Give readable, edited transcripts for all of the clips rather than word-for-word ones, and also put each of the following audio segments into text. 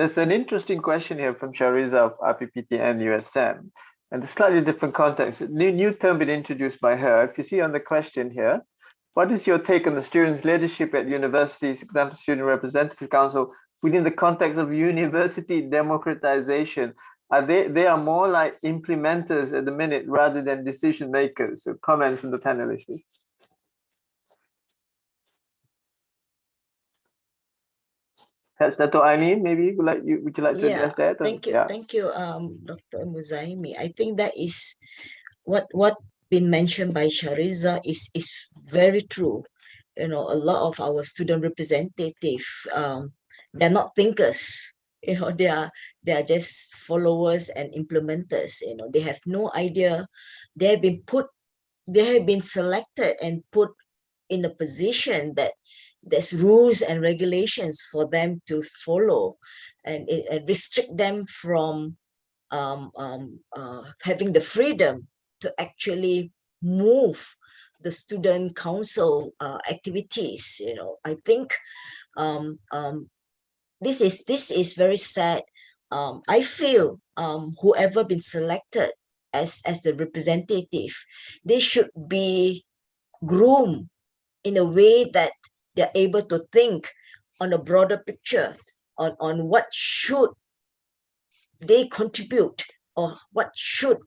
There's an interesting question here from Shariza of RPPT and USM, and a slightly different context. New term been introduced by her. If you see on the question here, what is your take on the students' leadership at universities, example, Student Representative Council, within the context of university democratization? They are more like implementers at the minute rather than decision makers? So comment from the panelists, please. Perhaps Dato Aileen, maybe would you like to address that? Thank you, Yeah. thank you, Dr. Muzaimi. I think that is what been mentioned by Shariza is very true. You know, a lot of our student representative, they're not thinkers. You know, they are just followers and implementers. You know, they have no idea. They have been selected and put in a position that there's rules and regulations for them to follow, and it restrict them from having the freedom to actually move the student council activities. You know, I think this is very sad. I feel whoever been selected as the representative, they should be groomed in a way that they're able to think on a broader picture on what should they contribute or what should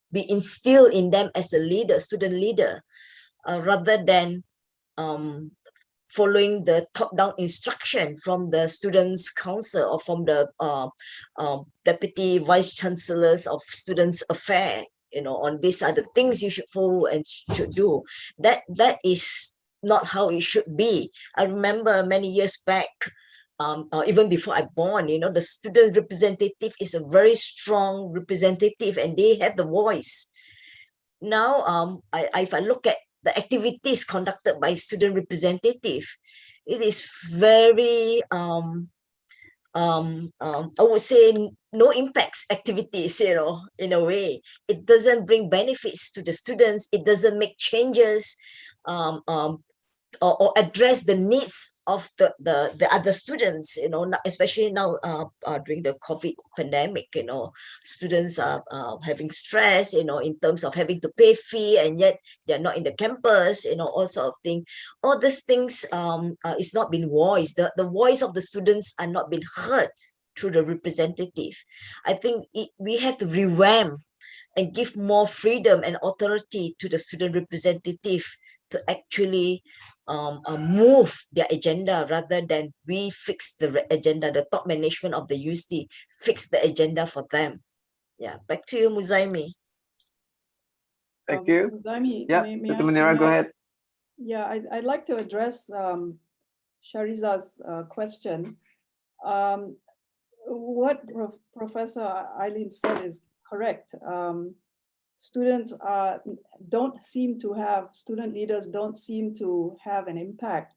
be instilled in them as a leader, student leader, rather than um, following the top-down instruction from the students' council or from the deputy vice chancellors of students' affairs. You know, on these are the things you should follow and should do. That is not how it should be. I remember many years back, or even before I born, you know, the student representative is a very strong representative and they have the voice. Now, if I look at the activities conducted by student representative, it is very, I would say, no impacts activities, you know, in a way. It doesn't bring benefits to the students. It doesn't make changes. Or address the needs of the other students, you know, especially now during the COVID pandemic. You know, students are having stress, you know, in terms of having to pay fee, and yet they're not in the campus, you know, all sort of thing. All these things is not being voiced. The voice of the students are not being heard through the representative. I think we have to revamp and give more freedom and authority to the student representative to actually move their agenda, rather than we fix the agenda. The top management of the UC fix the agenda for them. Yeah, back to you, Muzaimi. Thank you. Muzaimi, yeah, Mr. Munirah, go ahead. Yeah, I'd like to address Shariza's question. What Professor Aileen said is correct. Students student leaders don't seem to have an impact.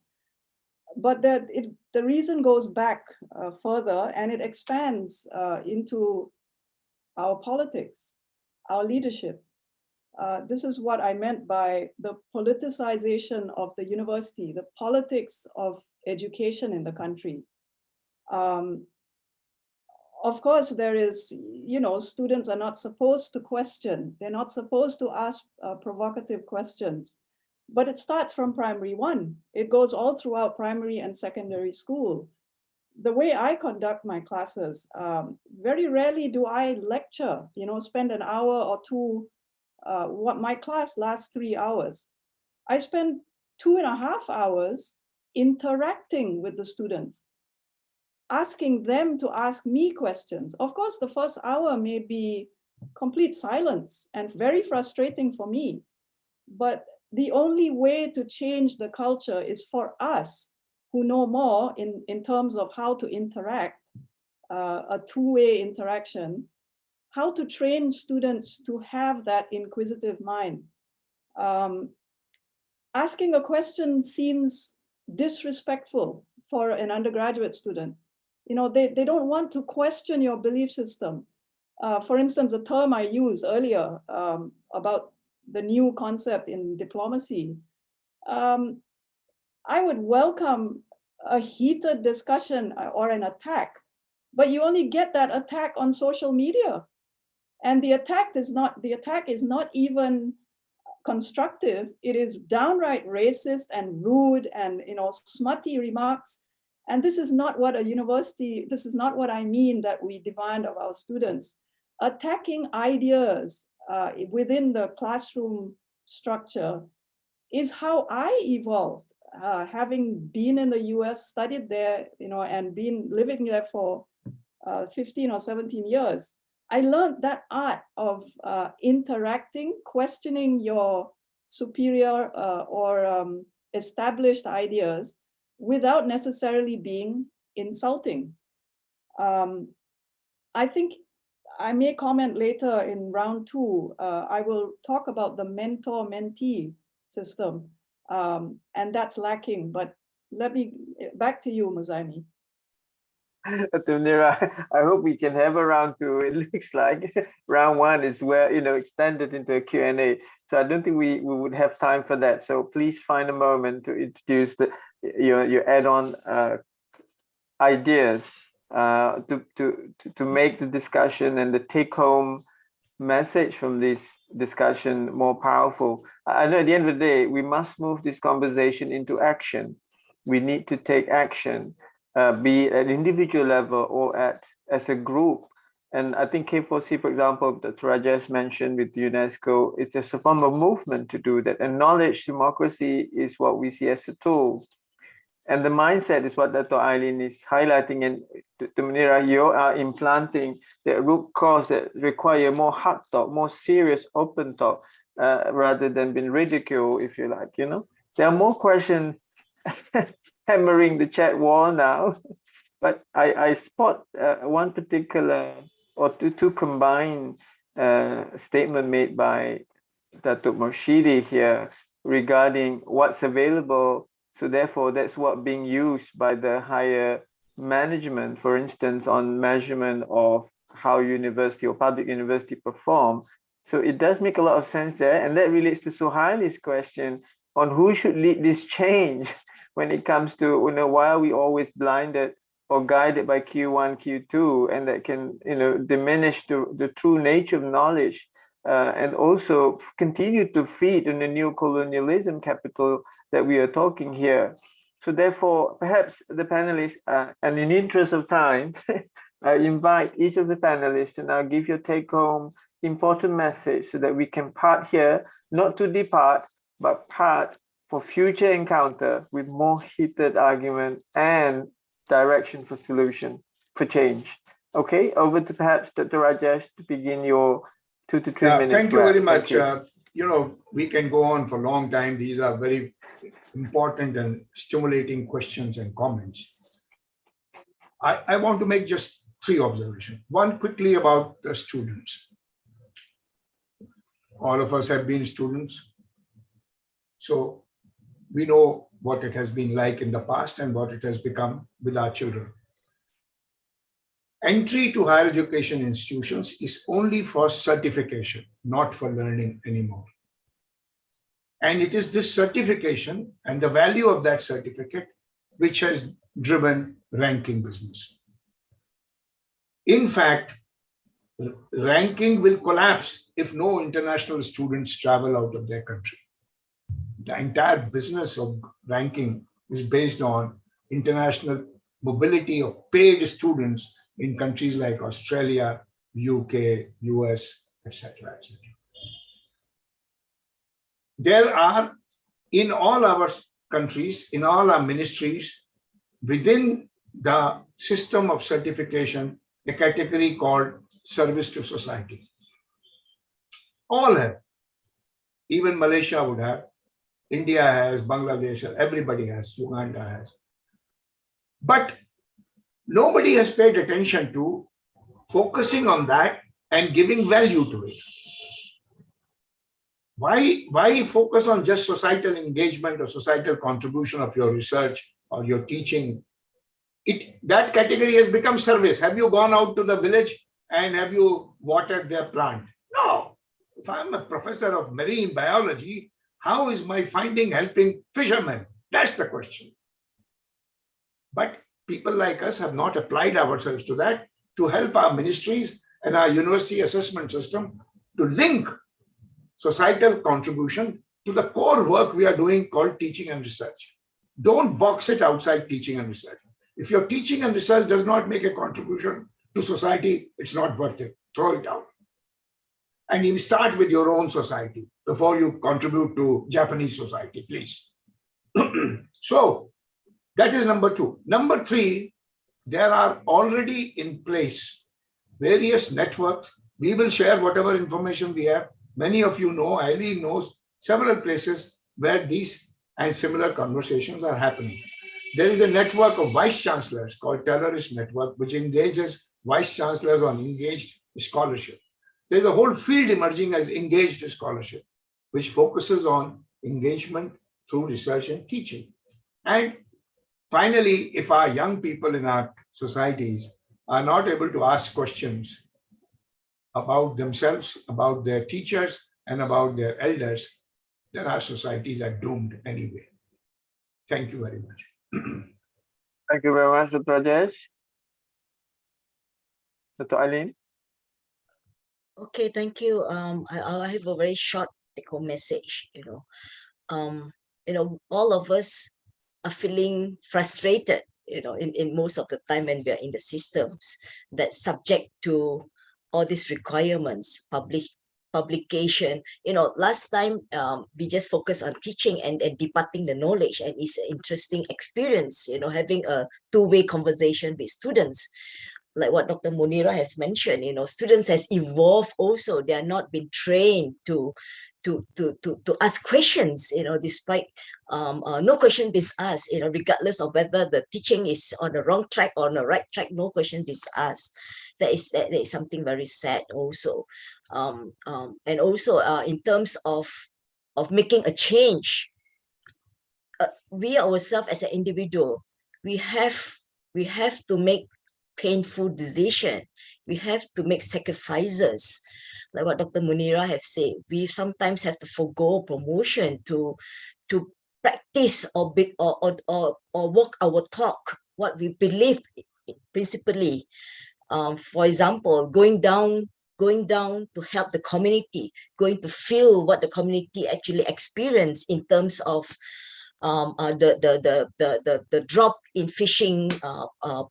But the reason goes back further, and it expands into our politics, our leadership. This is what I meant by the politicization of the university, the politics of education in the country. Of course, there is, you know, students are not supposed to question. They're not supposed to ask provocative questions. But it starts from primary one. It goes all throughout primary and secondary school. The way I conduct my classes, very rarely do I lecture, you know, spend an hour or two. What my class lasts 3 hours. I spend 2.5 hours interacting with the students, asking them to ask me questions. Of course, the first hour may be complete silence and very frustrating for me. But the only way to change the culture is for us who know more in terms of how to interact, a two-way interaction, how to train students to have that inquisitive mind. Asking a question seems disrespectful for an undergraduate student. You know, they don't want to question your belief system. For instance, a term I used earlier about the new concept in diplomacy. I would welcome a heated discussion or an attack but you only get that attack on social media. And the attack is not even constructive. It is downright racist and rude and, you know, smutty remarks. And this is not what a university, this is not what I mean that we demand of our students. Attacking ideas within the classroom structure is how I evolved. Having been in the US, studied there, you know, and been living there for 15 or 17 years, I learned that art of interacting, questioning your superior or established ideas without necessarily being insulting. I think I may comment later in round 2. I will talk about the mentor-mentee system, and that's lacking. But let me, back to you, Muzaimi. Munirah, I hope we can have a round 2. It looks like round 1 is where, you know, extended into a Q&A. So I don't think we would have time for that. So please find a moment to introduce your add-on ideas to make the discussion and the take-home message from this discussion more powerful. I know at the end of the day, we must move this conversation into action. We need to take action, be it at individual level or as a group. And I think K4C, for example, that Rajesh mentioned with UNESCO, it's a form of movement to do that. And knowledge democracy is what we see as a tool. And the mindset is what Dato Aileen is highlighting, and to Munirah, you are implanting the root cause that require more hard talk, more serious open talk, rather than being ridiculed, if you like, you know. There are more questions hammering the chat wall now, but I spot one particular or two combined statement made by Dato Murshidi here regarding what's available. So therefore, that's what being used by the higher management, for instance, on measurement of how university or public university perform. So it does make a lot of sense there. And that relates to Suhaili's question on who should lead this change when it comes to, you know, why are we always blinded or guided by Q1, Q2, and that can, you know, diminish the true nature of knowledge, and also continue to feed in the new colonialism capital that we are talking here. So therefore, perhaps the panelists, and in the interest of time, I invite each of the panelists to now give your take-home important message so that we can part here, not to depart, but part for future encounter with more heated argument and direction for solution, for change. Okay, over to perhaps Dr. Rajesh to begin your 2 to 3 minutes. Thank you very much. You know, we can go on for a long time. These are very important and stimulating questions and comments. I want to make just 3 observations. One quickly about the students. All of us have been students. So we know what it has been like in the past and what it has become with our children. Entry to higher education institutions is only for certification, not for learning anymore. And it is this certification and the value of that certificate which has driven ranking business. In fact, ranking will collapse if no international students travel out of their country. The entire business of ranking is based on international mobility of paid students in countries like Australia, UK, US, etc., etc. There are, in all our countries, in all our ministries, within the system of certification, a category called service to society. All have. Even Malaysia would have. India has, Bangladesh, everybody has, Uganda has. But nobody has paid attention to focusing on that and giving value to it. Why focus on just societal engagement or societal contribution of your research or your teaching? That category has become service. Have you gone out to the village and have you watered their plant? No. If I'm a professor of marine biology, how is my finding helping fishermen? That's the question. But people like us have not applied ourselves to that, to help our ministries and our university assessment system to link societal contribution to the core work we are doing called teaching and research. Don't box it outside teaching and research. If your teaching and research does not make a contribution to society, it's not worth it. Throw it out. And you start with your own society before you contribute to Japanese society, please. So that is number 2. Number 3, there are already in place various networks. We will share whatever information we have. Many of you know, Aileen knows several places where these and similar conversations are happening. There is a network of vice chancellors called Terrorist Network, which engages vice chancellors on engaged scholarship. There's a whole field emerging as engaged scholarship, which focuses on engagement through research and teaching. And finally, if our young people in our societies are not able to ask questions about themselves, about their teachers, and about their elders, then our societies are doomed anyway. Thank you very much. Thank you very much, Dr. Rajesh. Dr. Aileen. Okay, thank you. I have a very short take-home message. All of us are feeling frustrated, in most of the time when we are in the systems that subject to all these requirements, publication. Last time we just focused on teaching and departing the knowledge, and it's an interesting experience, having a two-way conversation with students. Like what Dr. Munirah has mentioned, students has evolved also. They are not being trained to ask questions, despite no question is asked, regardless of whether the teaching is on the wrong track or on the right track, no question is asked. That is something very sad also. And also in terms of making a change, we ourselves as an individual, we have to make painful decision. We have to make sacrifices. Like what Dr. Munirah have said, we sometimes have to forgo promotion to practice or walk our talk, what we believe principally. For example, going down to help the community, going to feel what the community actually experience in terms of the drop in fishing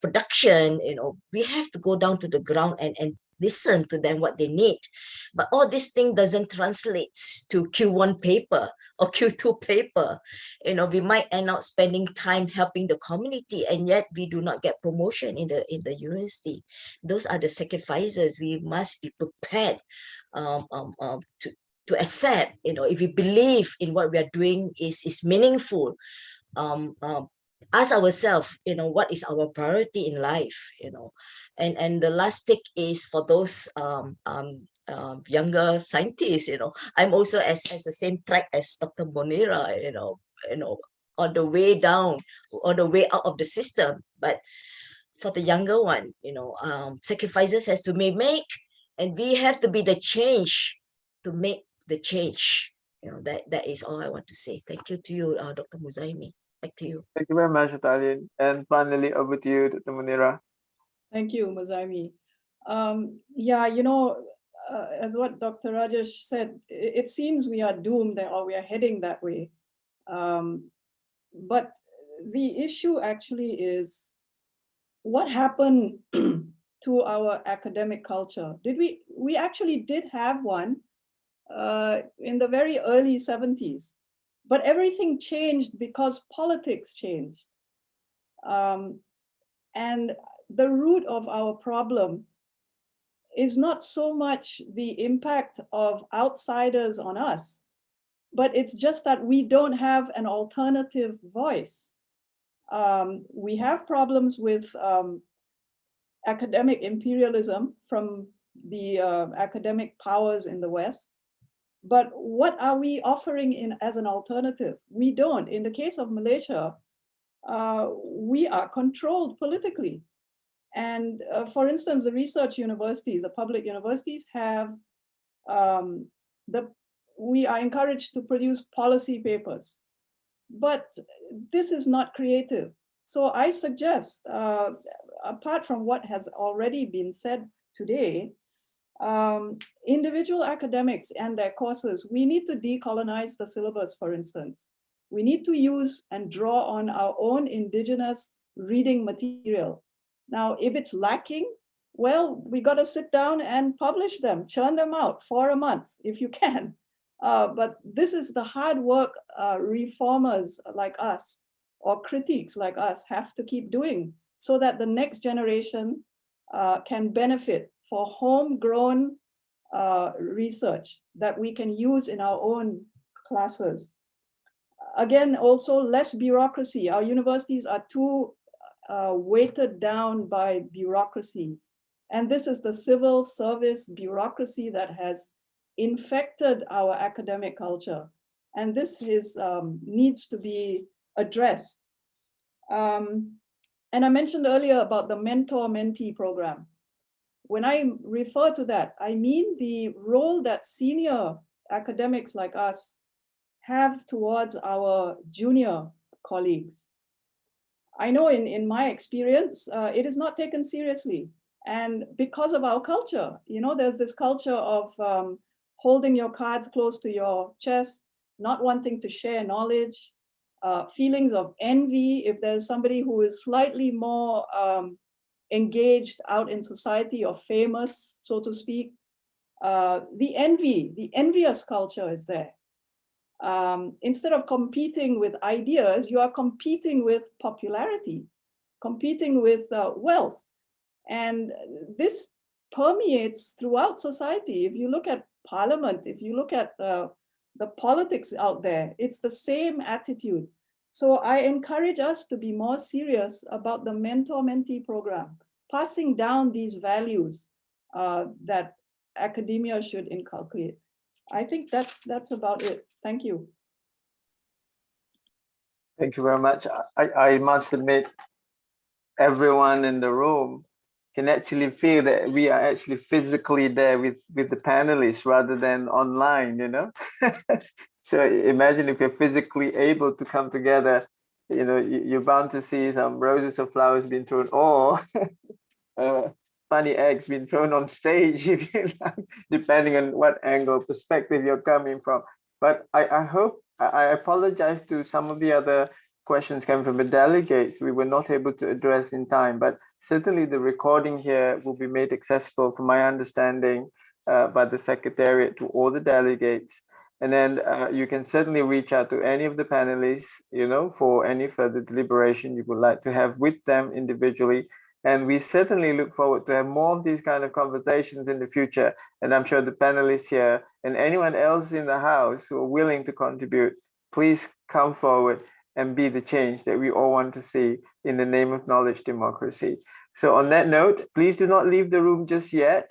production. We have to go down to the ground and listen to them what they need. But all this thing doesn't translate to Q1 paper or Q2 paper. We might end up spending time helping the community, and yet we do not get promotion in the university. Those are the sacrifices we must be prepared to accept. If we believe in what we are doing is meaningful, ask ourselves, what is our priority in life. And the last take is for those younger scientists. I'm also as the same track as Dr. Munirah, on the way down, on the way out of the system. But for the younger one, sacrifices has to be made, and we have to be the change to make the change. That is all I want to say. Thank you to you, Dr. Muzaimi. Back to you. Thank you very much, Dr. Aileen. And finally, over to you, Dr. Munirah. Thank you, Muzaimi. As what Dr. Rajesh said, it seems we are doomed or we are heading that way. But the issue actually is what happened to our academic culture. We actually did have one in the very early 70s, but everything changed because politics changed. And the root of our problem is not so much the impact of outsiders on us, but it's just that we don't have an alternative voice. We have problems with academic imperialism from the academic powers in the West. But what are we offering as an alternative? We don't. In the case of Malaysia, we are controlled politically. And for instance, the research universities, the public universities have, we are encouraged to produce policy papers. But this is not creative. So I suggest, apart from what has already been said today, individual academics and their courses, we need to decolonize the syllabus, for instance. We need to use and draw on our own indigenous reading material. Now, if it's lacking, well, we got to sit down and publish them, churn them out for a month, if you can. But this is the hard work reformers like us or critics like us have to keep doing so that the next generation can benefit for homegrown research that we can use in our own classes. Again, also less bureaucracy. Our universities are too weighted down by bureaucracy. And this is the civil service bureaucracy that has infected our academic culture. And this is, needs to be addressed. And I mentioned earlier about the mentor-mentee program. When I refer to that, I mean the role that senior academics like us have towards our junior colleagues. I know in my experience, it is not taken seriously. And because of our culture, you know, there's this culture of holding your cards close to your chest, not wanting to share knowledge, feelings of envy if there's somebody who is slightly more engaged out in society or famous, so to speak. The envious culture is there. Instead of competing with ideas, you are competing with popularity, competing with wealth. And this permeates throughout society. If you look at parliament, if you look at the politics out there, it's the same attitude. So I encourage us to be more serious about the mentor-mentee program, passing down these values that academia should inculcate. I think that's about it. Thank you. Thank you very much. I must admit, everyone in the room can actually feel that we are actually physically there with the panelists rather than online, you know. So imagine if you're physically able to come together, you know, you're bound to see some roses or flowers being thrown, or funny eggs being thrown on stage, if you like, depending on what angle perspective you're coming from. But I hope, I apologize to some of the other questions coming from the delegates we were not able to address in time, but certainly the recording here will be made accessible, from my understanding, by the Secretariat to all the delegates. And then you can certainly reach out to any of the panelists, you know, for any further deliberation you would like to have with them individually. And we certainly look forward to have more of these kind of conversations in the future. And I'm sure the panelists here and anyone else in the house who are willing to contribute, please come forward and be the change that we all want to see in the name of knowledge democracy. So on that note, please do not leave the room just yet.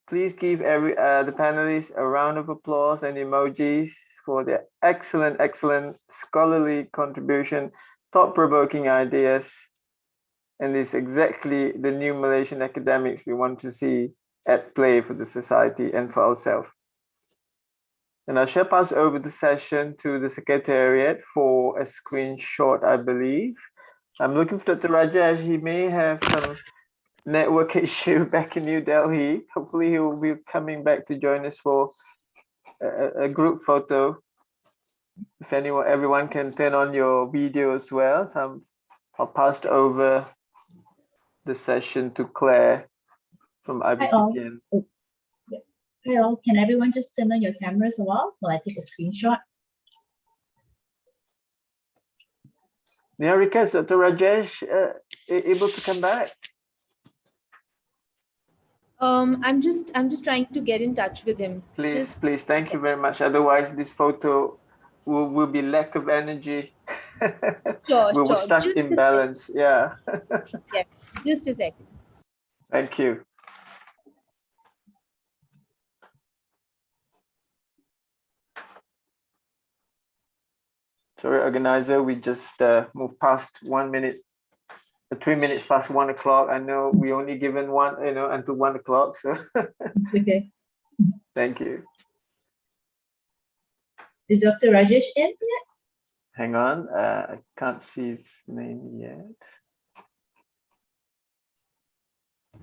Please give the panelists a round of applause and emojis for their excellent, excellent scholarly contribution, thought-provoking ideas, and it's exactly the new Malaysian academics we want to see at play for the society and for ourselves. And I shall pass over the session to the Secretariat for a screenshot, I believe. I'm looking for Dr. Rajesh. He may have some network issue back in New Delhi. Hopefully he will be coming back to join us for a group photo. If everyone can turn on your video as well. So I'll pass over the session to Claire from IBPTN. Hi all, can everyone just turn on your cameras a while I take a screenshot? May I request Dr. Rajesh able to come back? I'm just trying to get in touch with him. Please, thank you very much. Otherwise, this photo will be lack of energy. Sure, we will stuck in balance. Yeah. Yes, just a second. Thank you. Sorry, organizer, we just moved past 1 minute, 3 minutes past 1 o'clock. I know we only given one, until 1 o'clock. So It's okay. Thank you. Is Dr. Rajesh in yet? Hang on, I can't see his name yet.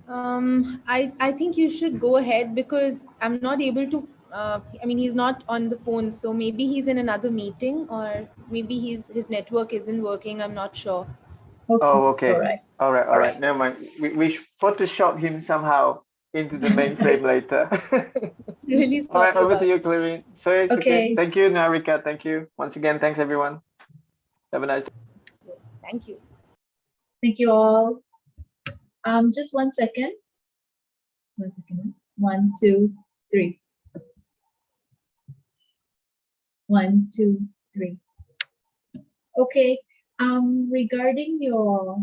I think you should go ahead because I'm not able to. I mean, he's not on the phone, so maybe he's in another meeting, or maybe his network isn't working. I'm not sure. Okay, Oh, all okay. right. All right, all All right. Never mind. We should Photoshop him somehow into the mainframe later. Really All right, sorry over to about you, Clarine. Sorry, it's okay. Okay, Thank you, Narika. Thank you. Once again, thanks everyone. Have a nice day. it. Thank you. thank you all. Just 1 second. 1 second. 1, 2, 3. 1, 2, 3. Okay. Regarding your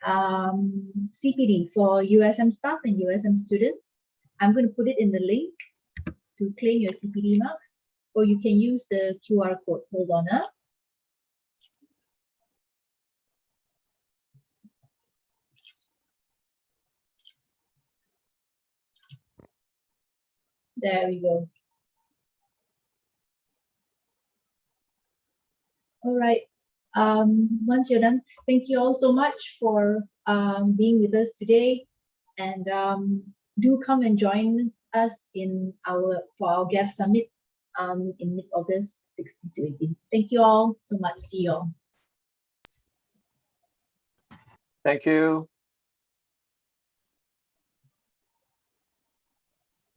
CPD for USM staff and USM students, I'm going to put it in the link to claim your CPD marks, or you can use the QR code. Hold on. There we go. All right. Once you're done, thank you all so much for being with us today, and do come and join us in for our GAF Summit in mid-August 16 to 18. Thank you all so much. See you all. Thank you.